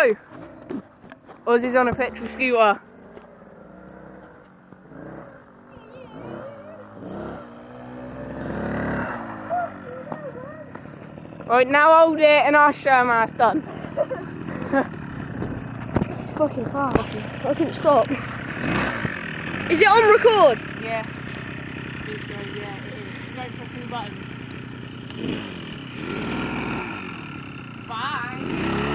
go! Ozzy's on a petrol scooter. Right, now hold it and I'll show him how it's done. It's fucking fast. I couldn't stop. Is it on record? Yeah. Yeah, it is. Don't press any buttons. Bye.